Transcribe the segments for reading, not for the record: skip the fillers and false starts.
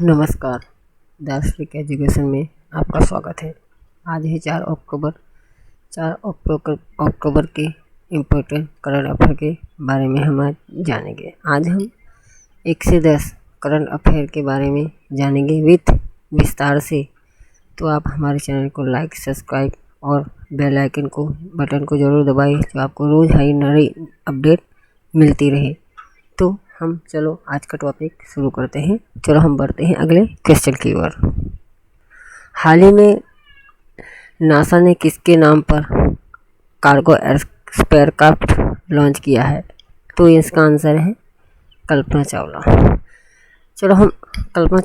नमस्कार। दार्शनिक एजुकेशन में आपका स्वागत है। आज है 4 अक्टूबर के इम्पोर्टेंट करंट अफेयर के बारे में हम आज जानेंगे। आज हम 1 से 10 करंट अफेयर के बारे में जानेंगे विथ विस्तार से। तो आप हमारे चैनल को लाइक, सब्सक्राइब और बेल आइकन बटन को ज़रूर दबाइए, जो आपको रोज़ नई अपडेट मिलती रहे। तो हम चलो आज का टॉपिक शुरू करते हैं। चलो हम बढ़ते हैं अगले क्वेश्चन की ओर। हाल ही में नासा ने किसके नाम पर कार्गो स्पेयरक्राफ्ट लॉन्च किया है? तो इसका आंसर है कल्पना चावला। चलो हम कल्पना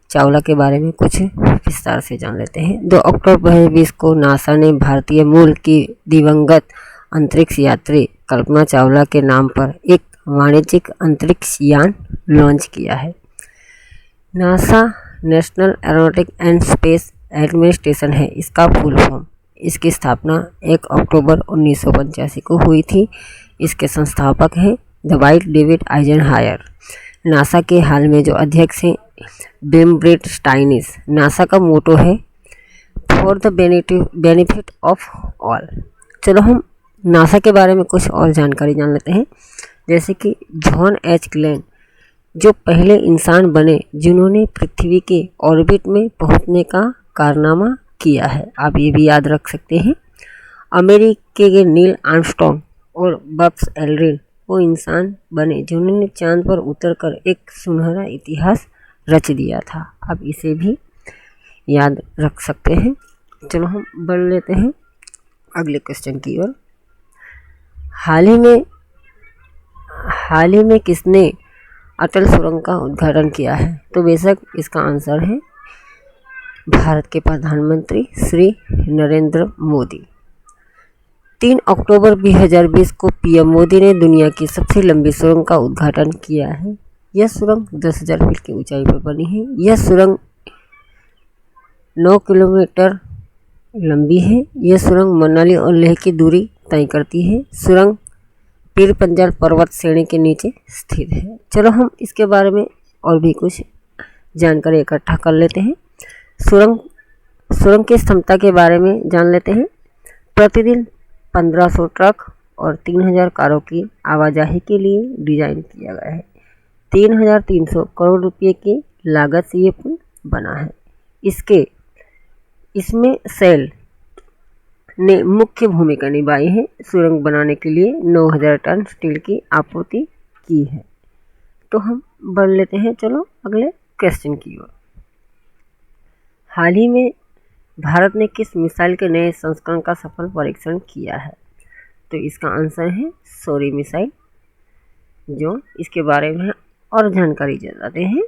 चावला के बारे में कुछ विस्तार से जान लेते हैं। 2 अक्टूबर 2020 को नासा ने भारतीय मूल की दिवंगत अंतरिक्ष यात्री कल्पना चावला के नाम पर एक वाणिज्यिक अंतरिक्ष यान लॉन्च किया है। NASA national aeronautic and space administration है इसका फुल फॉर्म। इसकी स्थापना 1 अक्टूबर 1985 को हुई थी। इसके संस्थापक हैं dwight डेविड आइजनहायर। नासा के हाल में जो अध्यक्ष हैं बिम ब्रेट स्टाइनिस। नासा का मोटो है for the benefit of all. चलो हम नासा के बारे में कुछ और जानकारी जान लेते हैं। जैसे कि जॉन एच ग्लेन जो पहले इंसान बने जिन्होंने पृथ्वी के ऑर्बिट में पहुंचने का कारनामा किया है, आप ये भी याद रख सकते हैं। अमेरिका के नील आर्मस्ट्रॉन्ग और बब्स एल्ड्रिन वो इंसान बने जिन्होंने चांद पर उतरकर एक सुनहरा इतिहास रच दिया था, आप इसे भी याद रख सकते हैं। चलो हम बढ़ लेते हैं अगले क्वेश्चन की ओर। हाल ही में किसने अटल सुरंग का उद्घाटन किया है? तो बेशक इसका आंसर है भारत के प्रधानमंत्री श्री नरेंद्र मोदी। 3 अक्टूबर 2020 को पीएम मोदी ने दुनिया की सबसे लंबी सुरंग का उद्घाटन किया है। यह सुरंग 10,000 फीट की ऊंचाई पर बनी है। यह सुरंग 9 किलोमीटर लंबी है। यह सुरंग मनाली और लेह की दूरी तय करती है। सुरंग पीर पंजाल पर्वत श्रेणी के नीचे स्थित है। चलो हम इसके बारे में और भी कुछ जानकारी इकट्ठा कर लेते हैं। सुरंग की क्षमता के बारे में जान लेते हैं। प्रतिदिन 1500 ट्रक और 3000 कारों की आवाजाही के लिए डिजाइन किया गया है। 3300 करोड़ रुपये की लागत से ये पुल बना है। इसमें सेल ने मुख्य भूमिका निभाई है। सुरंग बनाने के लिए 9000 टन स्टील की आपूर्ति की है। तो हम बढ़ लेते हैं चलो अगले क्वेश्चन की ओर। हाल ही में भारत ने किस मिसाइल के नए संस्करण का सफल परीक्षण किया है? तो इसका आंसर है शौर्य मिसाइल। जो इसके बारे में और जानकारी जानते हैं।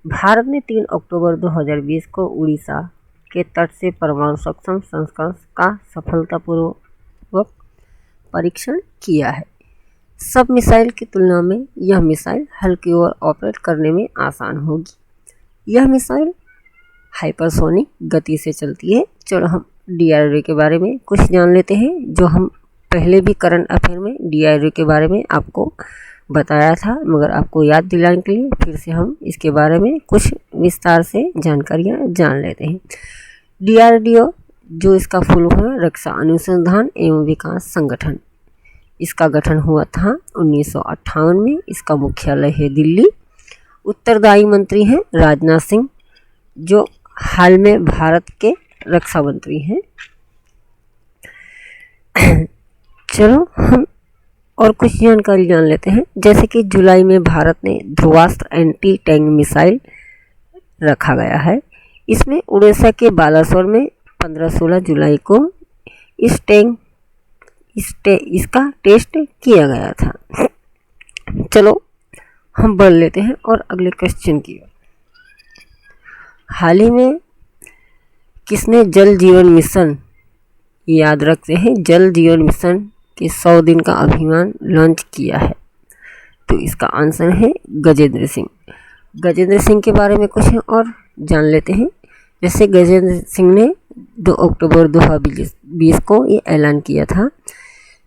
भारत ने 3 अक्टूबर 2020 को उड़ीसा के तट से परमाणु सक्षम संस्करण का सफलतापूर्वक परीक्षण किया है। सब मिसाइल की तुलना में यह मिसाइल हल्की और ऑपरेट करने में आसान होगी। यह मिसाइल हाइपरसोनिक गति से चलती है। चलो हम DRDO के बारे में कुछ जान लेते हैं, जो हम पहले भी करंट अफेयर में DRDO के बारे में आपको बताया था, मगर आपको याद दिलाने के लिए फिर से हम इसके बारे में कुछ विस्तार से जानकारियाँ जान लेते हैं। DRDO जो इसका फुल फॉर्म है रक्षा अनुसंधान एवं विकास संगठन। इसका गठन हुआ था 1958 में। इसका मुख्यालय है दिल्ली। उत्तरदायी मंत्री हैं राजनाथ सिंह, जो हाल में भारत के रक्षा मंत्री हैं। चलो हम और कुछ जानकारी जान लेते हैं। जैसे कि जुलाई में भारत ने ध्रुवास्त्र एंटी टैंक मिसाइल रखा गया है। इसमें उड़ीसा के बालासोर में 15-16 जुलाई को इसका टेस्ट किया गया था। चलो हम बढ़ लेते हैं और अगले क्वेश्चन की ओर। हाल ही में किसने जल जीवन मिशन, याद रखते हैं, जल जीवन मिशन के 100 दिन का अभियान लॉन्च किया है? तो इसका आंसर है गजेंद्र सिंह। गजेंद्र सिंह के बारे में कुछ और जान लेते हैं। जैसे गजेंद्र सिंह ने 2 अक्टूबर 2020 को ये ऐलान किया था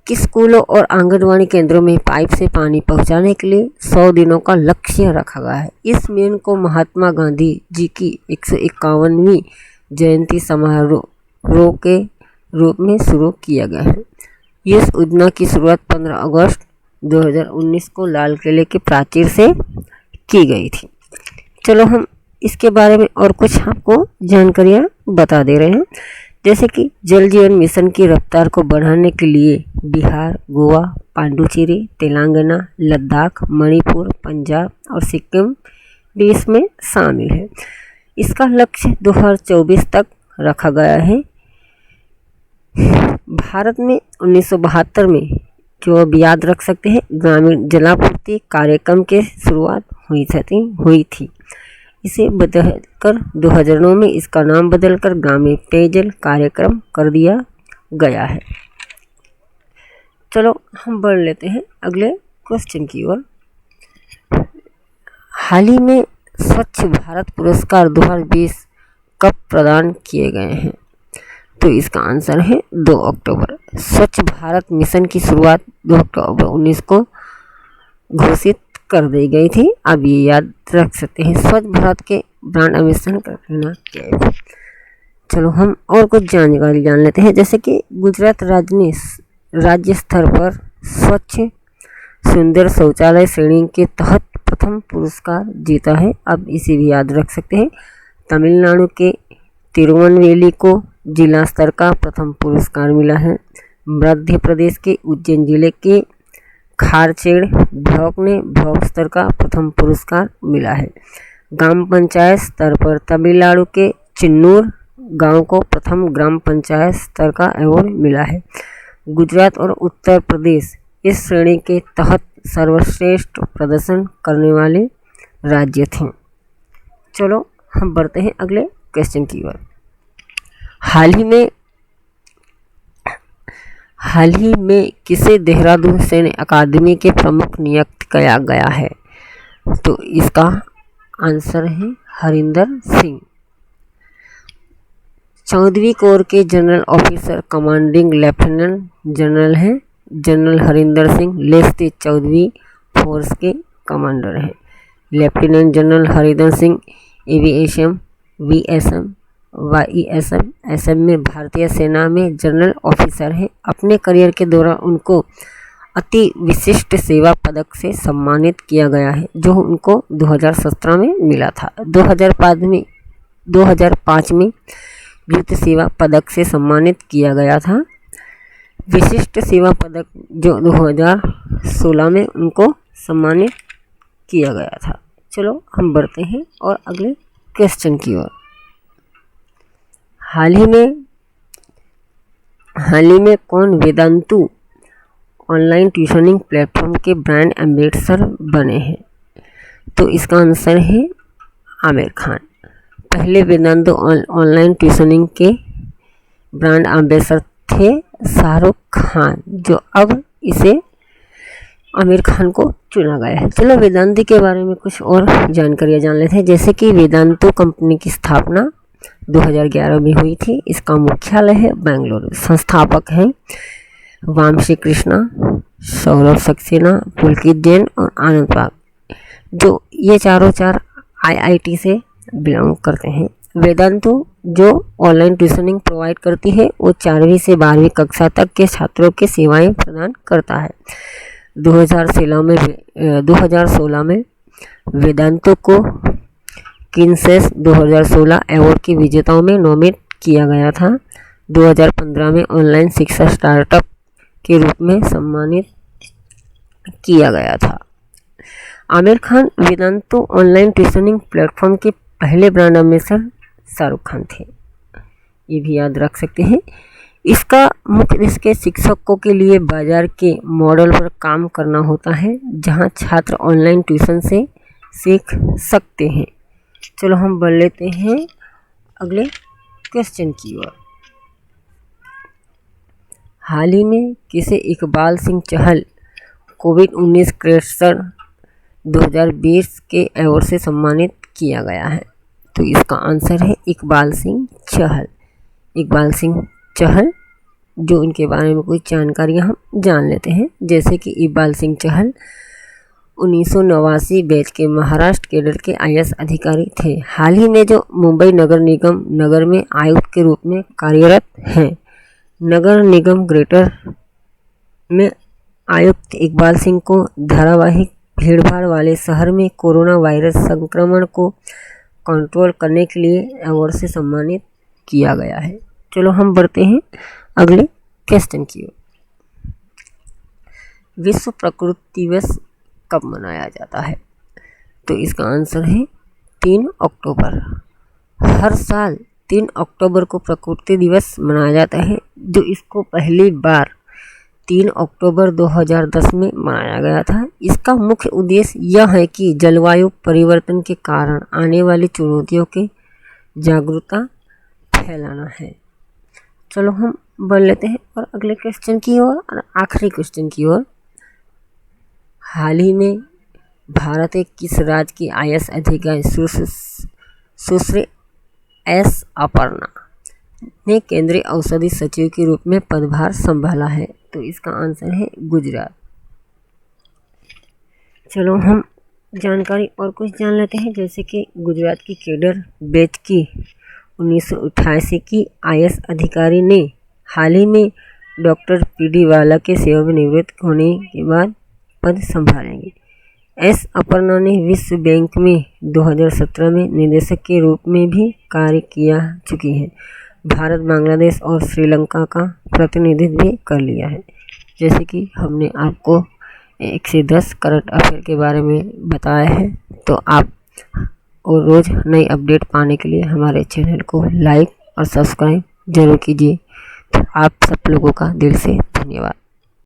कि स्कूलों और आंगनवाड़ी केंद्रों में पाइप से पानी पहुंचाने के लिए 100 दिनों का लक्ष्य रखा गया है। इस मुहिम को महात्मा गांधी जी की 151वीं जयंती समारोह के रूप में शुरू किया गया है। इस योजना की शुरुआत 15 अगस्त 2019 को लाल किले के प्राचीर से की गई थी। चलो हम इसके बारे में और कुछ आपको जानकारियाँ बता दे रहे हैं। जैसे कि जल जीवन मिशन की रफ्तार को बढ़ाने के लिए बिहार, गोवा, पांडुचेरी, तेलंगाना, लद्दाख, मणिपुर, पंजाब और सिक्किम भी इसमें शामिल है। इसका लक्ष्य 2024 तक रखा गया है। भारत में 1972 में, जो अब याद रख सकते हैं, ग्रामीण जलापूर्ति कार्यक्रम की शुरुआत हुई थी। इसे बदलकर 2009 में इसका नाम बदलकर ग्रामीण पेयजल कार्यक्रम कर दिया गया है। चलो हम बढ़ लेते हैं अगले क्वेश्चन की ओर। हाल ही में स्वच्छ भारत पुरस्कार 2020 कब प्रदान किए गए हैं? तो इसका आंसर है 2 अक्टूबर। स्वच्छ भारत मिशन की शुरुआत 2 अक्टूबर 19 को घोषित कर दी गई थी। अब ये याद रख सकते हैं, स्वच्छ भारत के ब्रांड एम्बेसडर का कहना क्या है। चलो हम और कुछ जानकारी जान लेते हैं। जैसे कि गुजरात राज्य ने राज्य स्तर पर स्वच्छ सुंदर शौचालय श्रेणी के तहत प्रथम पुरस्कार जीता है। अब इसे भी याद रख सकते हैं। तमिलनाडु के तिरुवनवेली को जिला स्तर का प्रथम पुरस्कार मिला है। मध्य प्रदेश के उज्जैन जिले के खारचेड़ ब्लॉक ने ब्लॉक स्तर का प्रथम पुरस्कार मिला है। ग्राम पंचायत स्तर पर तमिलनाडु के चिन्नूर गांव को प्रथम ग्राम पंचायत स्तर का अवार्ड मिला है। गुजरात और उत्तर प्रदेश इस श्रेणी के तहत सर्वश्रेष्ठ प्रदर्शन करने वाले राज्य थे। चलो हम बढ़ते हैं अगले क्वेश्चन की ओर। हाल ही में किसे देहरादून सैन्य अकादमी के प्रमुख नियुक्त किया गया है? तो इसका आंसर है हरिंदर सिंह। 14वीं कोर के general officer commanding lieutenant general हैं जनरल हरिंदर सिंह। लेफ्ट 14वीं फोर्स के कमांडर हैं। Lieutenant general Harinder Singh aviation, VSM, YSM, SM में भारतीय सेना में जनरल ऑफिसर हैं। अपने करियर के दौरान उनको अति विशिष्ट सेवा पदक से सम्मानित किया गया है, जो उनको 2017 में मिला था। 2005 में युद्ध सेवा पदक से सम्मानित किया गया था। विशिष्ट सेवा पदक जो 2016 में उनको सम्मानित किया गया था। चलो हम बढ़ते हैं और अगले क्वेश्चन की ओर। हाल ही में कौन वेदांतु ऑनलाइन ट्यूशनिंग प्लेटफॉर्म के ब्रांड एम्बेसडर बने हैं? तो इसका आंसर है आमिर खान। पहले वेदांतु ऑनलाइन ट्यूशनिंग के ब्रांड एम्बेसडर थे शाहरुख खान, जो अब इसे आमिर खान को चुना गया है। चलो वेदांती के बारे में कुछ और जानकारियाँ जान लेते हैं। जैसे कि वेदांतु कंपनी की स्थापना 2011 में हुई थी। इसका मुख्यालय है बेंगलुरु। संस्थापक हैं वामसी कृष्णा, सौरभ सक्सेना, पुलकित जैन और आनंद पाल, जो ये चारों IIT से बिलोंग करते हैं। वेदांतु जो ऑनलाइन ट्यूशनिंग प्रोवाइड करती है, वो 4वीं से 12वीं कक्षा तक के छात्रों के सेवाएं प्रदान करता है। 2016 में वेदांतु को किन्सेस 2016 अवार्ड के विजेताओं में नॉमिनेट किया गया था। 2015 में ऑनलाइन शिक्षा स्टार्टअप के रूप में सम्मानित किया गया था। आमिर खान वेदांतु ऑनलाइन ट्यूशनिंग प्लेटफॉर्म के पहले ब्रांड एम्बेसडर शाहरुख खान थे, ये भी याद रख सकते हैं। इसका मुख्य इसके शिक्षकों के लिए बाजार के मॉडल पर काम करना होता है, जहां छात्र ऑनलाइन ट्यूशन से सीख सकते हैं। चलो हम बढ़ लेते हैं अगले क्वेश्चन की ओर। हाल ही में किसे इकबाल सिंह चहल कोविड-19 क्रेस्टर 2020 के अवार्ड से सम्मानित किया गया है? तो इसका आंसर है इकबाल सिंह चहल। इकबाल सिंह चहल जो इनके बारे में कुछ जानकारियाँ हम जान लेते हैं। जैसे कि इकबाल सिंह चहल 1989 बैच के महाराष्ट्र कैडर के IAS अधिकारी थे। हाल ही में जो मुंबई नगर निगम नगर में आयुक्त के रूप में कार्यरत हैं। नगर निगम ग्रेटर में आयुक्त इकबाल सिंह को धारावाहिक भीड़भाड़ वाले शहर में कोरोना वायरस संक्रमण को कंट्रोल करने के लिए अवार्ड से सम्मानित किया गया है। चलो हम बढ़ते हैं अगले क्वेश्चन की ओर। विश्व प्रकृति दिवस कब मनाया जाता है? तो इसका आंसर है 3 अक्टूबर। हर साल 3 अक्टूबर को प्रकृति दिवस मनाया जाता है, जो इसको पहली बार 3 अक्टूबर 2010 में मनाया गया था। इसका मुख्य उद्देश्य यह है कि जलवायु परिवर्तन के कारण आने वाली चुनौतियों के जागरूकता फैलाना है। चलो हम बढ़ लेते हैं और अगले क्वेश्चन की ओर और आखिरी क्वेश्चन की ओर। हाल ही में भारत के किस राज्य की IAS अधिकारी सुश्री S अपर्णा ने केंद्रीय औषधि सचिव के रूप में पदभार संभाला है? तो इसका आंसर है गुजरात। चलो हम जानकारी और कुछ जान लेते हैं। जैसे कि गुजरात की कैडर बैच की 1988 की IAS अधिकारी ने हाल ही में डॉक्टर PD वाला के सेवा में निवृत्त होने के बाद पद संभालेंगे। S अपर्णा ने विश्व बैंक में 2017 में निदेशक के रूप में भी कार्य किया चुकी हैं। भारत, बांग्लादेश और श्रीलंका का प्रतिनिधित्व भी कर लिया है। जैसे कि हमने आपको 1 से 10 करंट अफेयर के बारे में बताया है, तो आप और रोज़ नई अपडेट पाने के लिए हमारे चैनल को लाइक और सब्सक्राइब जरूर कीजिए। तो आप सब लोगों का दिल से धन्यवाद।